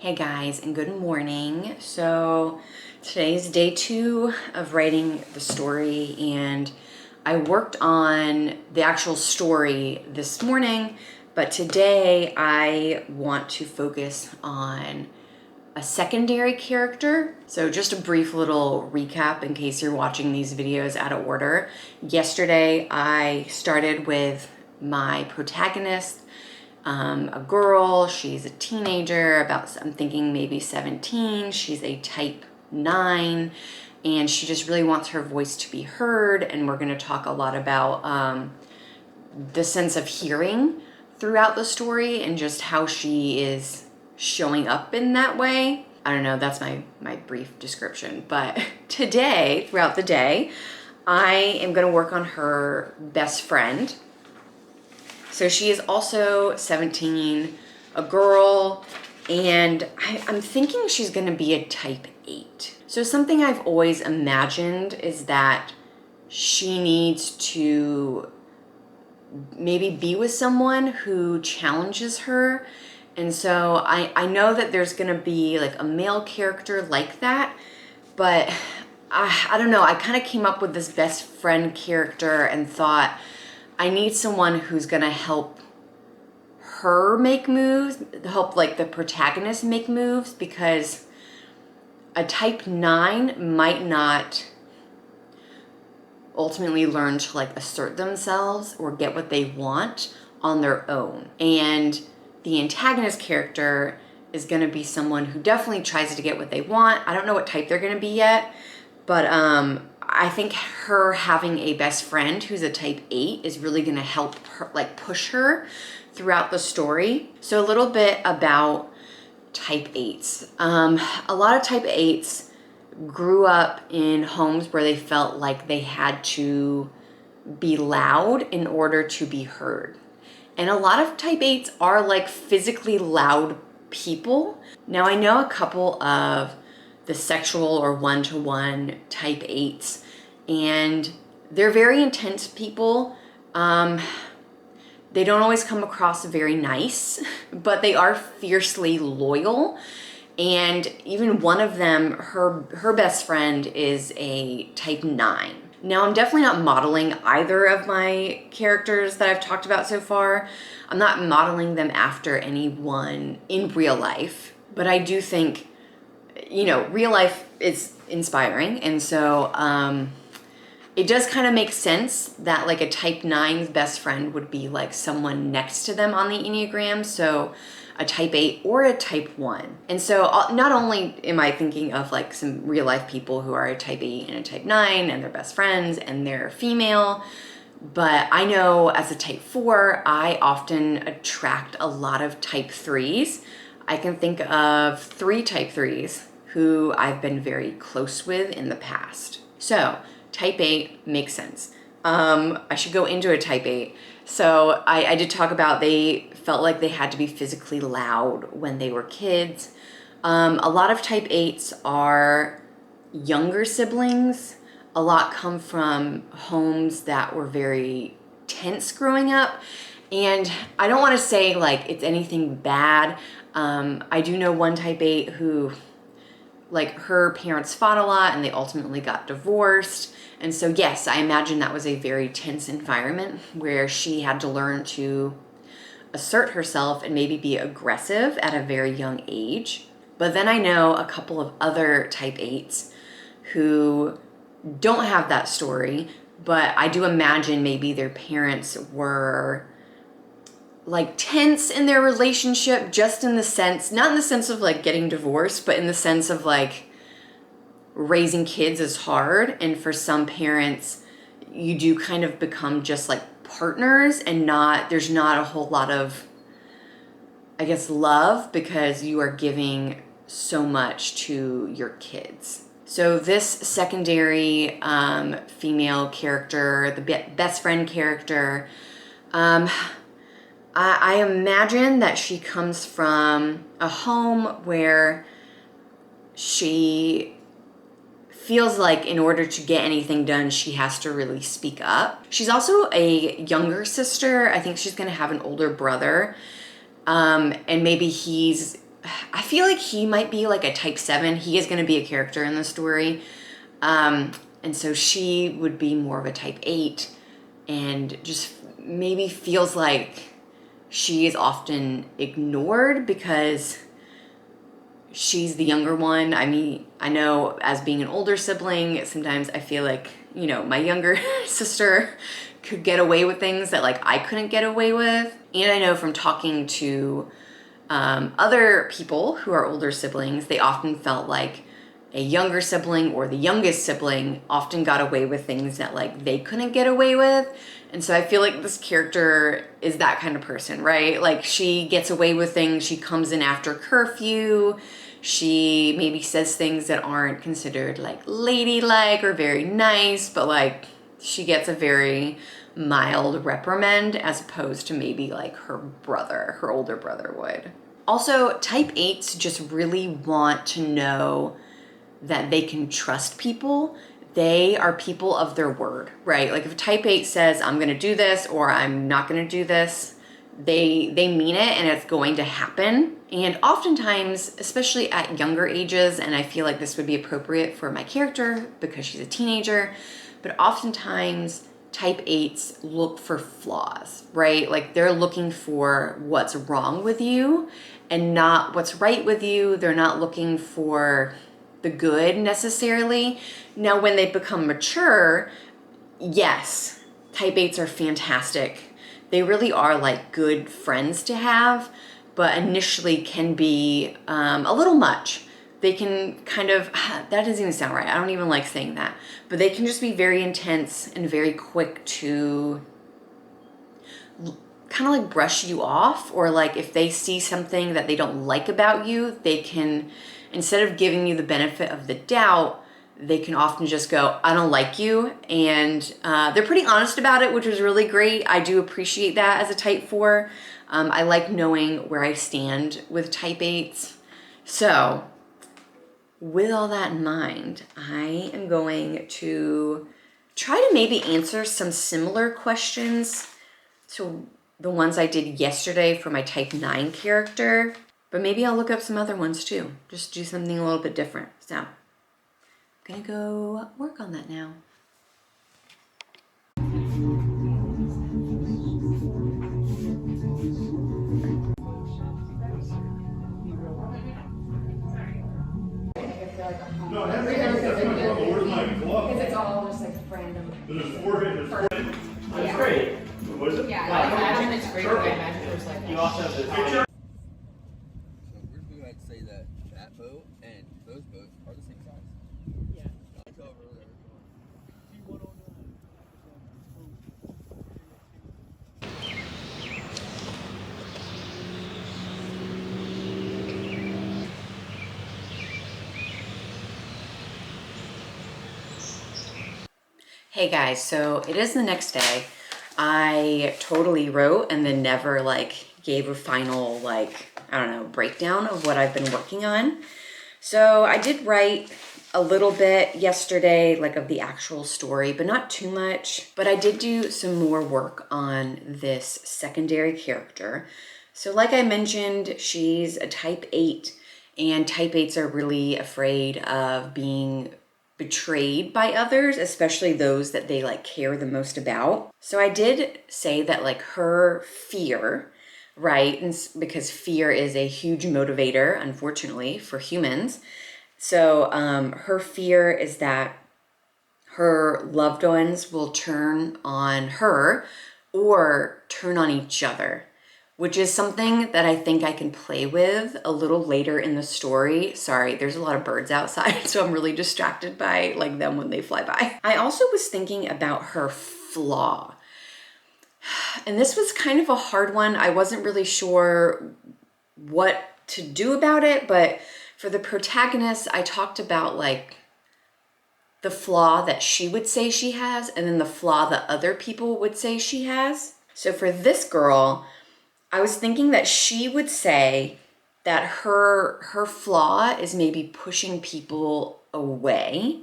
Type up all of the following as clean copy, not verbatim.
Hey guys, and good morning. So today's day 2 of writing the story, and I worked on the actual story this morning, but today I want to focus on a secondary character. So just a brief little recap in case you're watching these videos out of order. Yesterday I started with my protagonist, a girl. She's a teenager, I'm thinking maybe 17. She's a type 9, and she just really wants her voice to be heard. And we're going to talk a lot about the sense of hearing throughout the story and just how she is showing up in that way. I don't know, that's my brief description. But today, throughout the day, I am going to work on her best friend. So she is also 17, a girl, and I'm thinking she's going to be a type 8. So something I've always imagined is that she needs to maybe be with someone who challenges her. And so I know that there's going to be like a male character like that, but I don't know. I kind of came up with this best friend character and thought, I need someone who's gonna help her make moves, help like the protagonist make moves, because a type 9 might not ultimately learn to like assert themselves or get what they want on their own. And the antagonist character is gonna be someone who definitely tries to get what they want. I don't know what type they're gonna be yet, but I think her having a best friend who's a type 8 is really going to help her, like push her throughout the story. So a little bit about type 8s. A lot of type 8s grew up in homes where they felt like they had to be loud in order to be heard. And a lot of type 8s are like physically loud people. Now I know a couple of the sexual or one-to-one type 8s, and they're very intense people. They don't always come across very nice, but they are fiercely loyal. And even one of them, her best friend is a type 9. Now, I'm definitely not modeling either of my characters that I've talked about so far. I'm not modeling them after anyone in real life, but I do think, you know, real life is inspiring. And so it does kind of make sense that like a type 9's best friend would be like someone next to them on the Enneagram. So a type 8 or a type 1. And so not only am I thinking of like some real life people who are a type 8 and a type 9 and they're best friends and they're female, but I know as a type 4, I often attract a lot of type 3s. I can think of 3 type 3s who I've been very close with in the past. So type 8 makes sense. I should go into a type 8. So I did talk about they felt like they had to be physically loud when they were kids. A lot of type 8s are younger siblings. A lot come from homes that were very tense growing up. And I don't want to say like it's anything bad. I do know one type 8 who, like, her parents fought a lot and they ultimately got divorced. And so yes, I imagine that was a very tense environment where she had to learn to assert herself and maybe be aggressive at a very young age. But then I know a couple of other type 8s who don't have that story, but I do imagine maybe their parents were like tense in their relationship, just in the sense, not in the sense of like getting divorced, but in the sense of like raising kids is hard. And for some parents, you do kind of become just like partners and there's not a whole lot of, I guess, love because you are giving so much to your kids. So this secondary female character, the best friend character, I imagine that she comes from a home where she feels like in order to get anything done, she has to really speak up. She's also a younger sister. I think she's going to have an older brother. And maybe he's I feel like he might be like a type 7. He is going to be a character in the story. And so she would be more of a type 8 and just maybe feels like she is often ignored because she's the younger one. I mean, I know as being an older sibling, sometimes I feel like, you know, my younger sister could get away with things that like I couldn't get away with. And I know from talking to other people who are older siblings, they often felt like a younger sibling or the youngest sibling often got away with things that like they couldn't get away with. And so I feel like this character is that kind of person, right? Like she gets away with things. She comes in after curfew. She maybe says things that aren't considered like ladylike or very nice, but like she gets a very mild reprimand as opposed to maybe like her brother, her older brother would. Also, type 8s just really want to know that they can trust people. They are people of their word, right? Like if a type 8 says, I'm gonna do this or I'm not gonna do this, they mean it and it's going to happen. And oftentimes, especially at younger ages, and I feel like this would be appropriate for my character because she's a teenager, but oftentimes type 8s look for flaws, right? Like they're looking for what's wrong with you and not what's right with you. They're not looking for the good necessarily. Now, when they become mature, yes, type 8s are fantastic. They really are like good friends to have, but initially can be a little much. They can kind of, that doesn't even sound right. I don't even like saying that, but they can just be very intense and very quick to kind of like brush you off, or like if they see something that they don't like about you, they can, instead of giving you the benefit of the doubt, they can often just go, I don't like you. And they're pretty honest about it, which is really great. I do appreciate that as a type 4. I like knowing where I stand with type 8s. So with all that in mind, I am going to try to maybe answer some similar questions to the ones I did yesterday for my type 9 character, but maybe I'll look up some other ones too. Just do something a little bit different. So I'm gonna go work on that now. No, that's where's my glove? Because it's all just like random. There's four hidden. That's great. What is it? Yeah, I imagine it's great, but I imagine there's like. You also have this. So we're going to say that that boat and those boats are the same size. Yeah. Like over there. Hey guys, so it is the next day. I totally wrote and then never like gave a final like, I don't know, breakdown of what I've been working on. So I did write a little bit yesterday, like of the actual story, but not too much. But I did do some more work on this secondary character. So like I mentioned, she's a type 8, and type 8s are really afraid of being betrayed by others, especially those that they like care the most about. So I did say that like her fear, right? And because fear is a huge motivator, unfortunately, for humans. So her fear is that her loved ones will turn on her or turn on each other, which is something that I think I can play with a little later in the story. Sorry, there's a lot of birds outside, so I'm really distracted by like them when they fly by. I also was thinking about her flaw. And this was kind of a hard one. I wasn't really sure what to do about it, but for the protagonist, I talked about like the flaw that she would say she has and then the flaw that other people would say she has. So for this girl, I was thinking that she would say that her flaw is maybe pushing people away,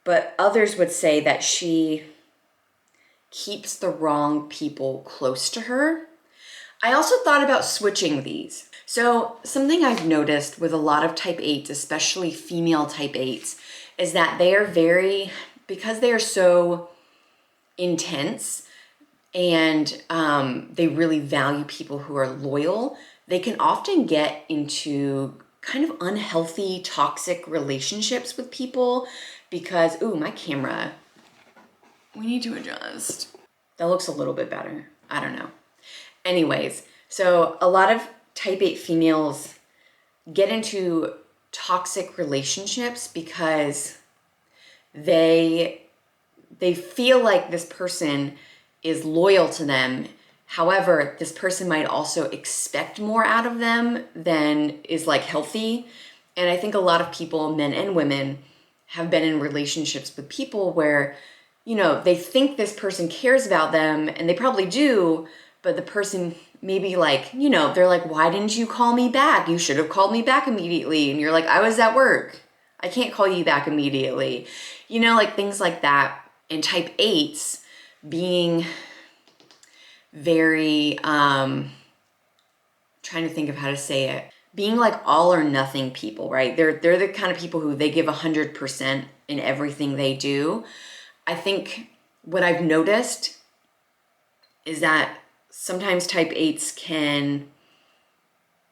but others would say that she keeps the wrong people close to her. I also thought about switching these. So something I've noticed with a lot of type 8s, especially female type 8s, is that they are because they are so intense and they really value people who are loyal, they can often get into kind of unhealthy, toxic relationships with people because, ooh, my camera, we need to adjust. That looks a little bit better. I don't know. Anyways, so a lot of type 8 females get into toxic relationships because they feel like this person is loyal to them. However, this person might also expect more out of them than is like healthy. And I think a lot of people, men and women, have been in relationships with people where, you know, they think this person cares about them and they probably do, but the person maybe like, you know, they're like, why didn't you call me back? You should have called me back immediately. And you're like, I was at work. I can't call you back immediately. You know, like things like that. And type 8s being very, trying to think of how to say it, being like all or nothing people, right? They're the kind of people who they give 100% in everything they do. I think what I've noticed is that sometimes type 8s can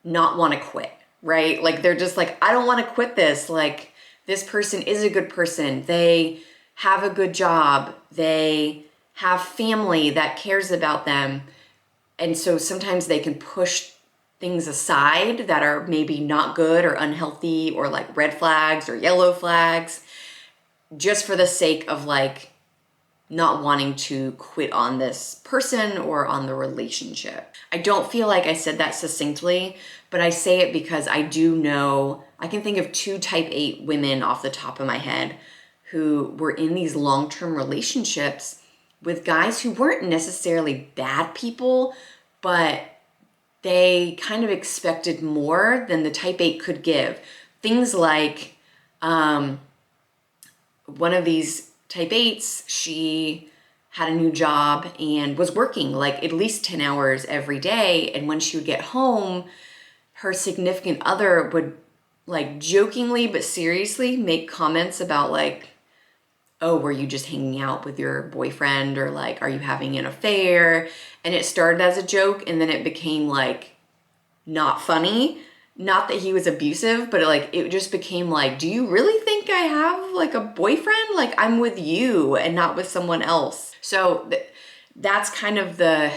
not want to quit, right? Like they're just like, I don't want to quit this. Like this person is a good person. They have a good job. They have family that cares about them. And so sometimes they can push things aside that are maybe not good or unhealthy or like red flags or yellow flags just for the sake of like not wanting to quit on this person or on the relationship. I don't feel like I said that succinctly, but I say it because I do know, I can think of 2 type 8 women off the top of my head who were in these long-term relationships with guys who weren't necessarily bad people, but they kind of expected more than the type 8 could give. Things like one of these type 8s, she had a new job and was working like at least 10 hours every day. And when she would get home, her significant other would like jokingly but seriously make comments about like, oh, were you just hanging out with your boyfriend? Or like, are you having an affair? And it started as a joke and then it became like not funny. Not that he was abusive, but it just became like, do you really think I have like a boyfriend? Like I'm with you and not with someone else. So that's kind of the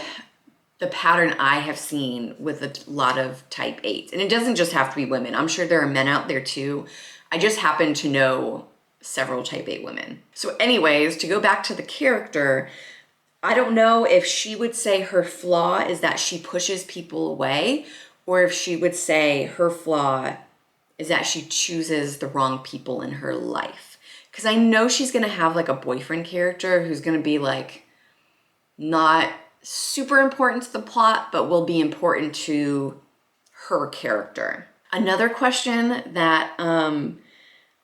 pattern I have seen with a lot of type 8s. And it doesn't just have to be women. I'm sure there are men out there too. I just happen to know several type 8 women. So anyways, to go back to the character, I don't know if she would say her flaw is that she pushes people away, or if she would say her flaw is that she chooses the wrong people in her life. Because I know she's going to have like a boyfriend character who's going to be like not super important to the plot, but will be important to her character. Another question that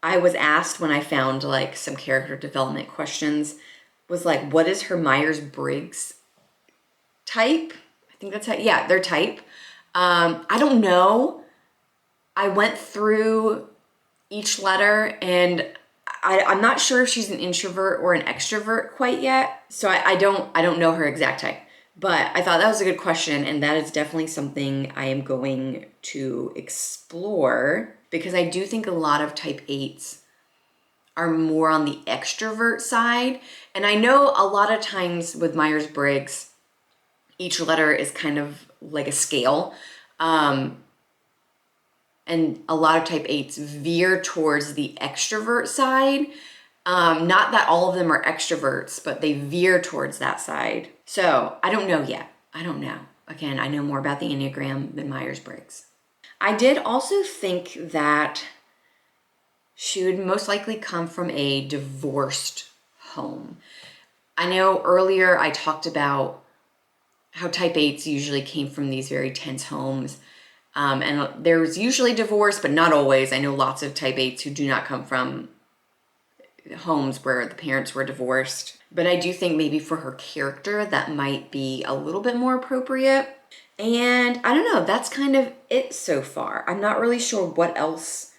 I was asked when I found like some character development questions was like, what is her Myers-Briggs type? I think that's how, yeah, their type. I don't know. I went through each letter and I'm not sure if she's an introvert or an extrovert quite yet. So I don't know her exact type, but I thought that was a good question. And that is definitely something I am going to explore because I do think a lot of type 8s are more on the extrovert side. And I know a lot of times with Myers-Briggs, each letter is kind of like a scale. And a lot of type 8s veer towards the extrovert side. Not that all of them are extroverts, but they veer towards that side. So I don't know yet. I don't know. Again, I know more about the Enneagram than Myers-Briggs. I did also think that she would most likely come from a divorced home. I know earlier I talked about how type 8s usually came from these very tense homes. And there's usually divorce, but not always. I know lots of type 8s who do not come from homes where the parents were divorced. But I do think maybe for her character, that might be a little bit more appropriate. And I don't know, that's kind of it so far. I'm not really sure what else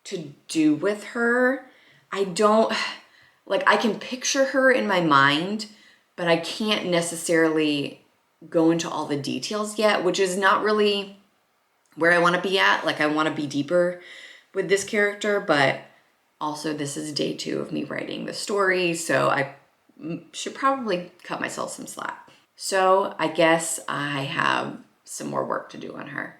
to do with her. I don't, like, I can picture her in my mind, but I can't necessarily go into all the details yet, which is not really where I want to be at. Like, I want to be deeper with this character, but also this is day 2 of me writing the story, so I should probably cut myself some slack. So I guess I have some more work to do on her.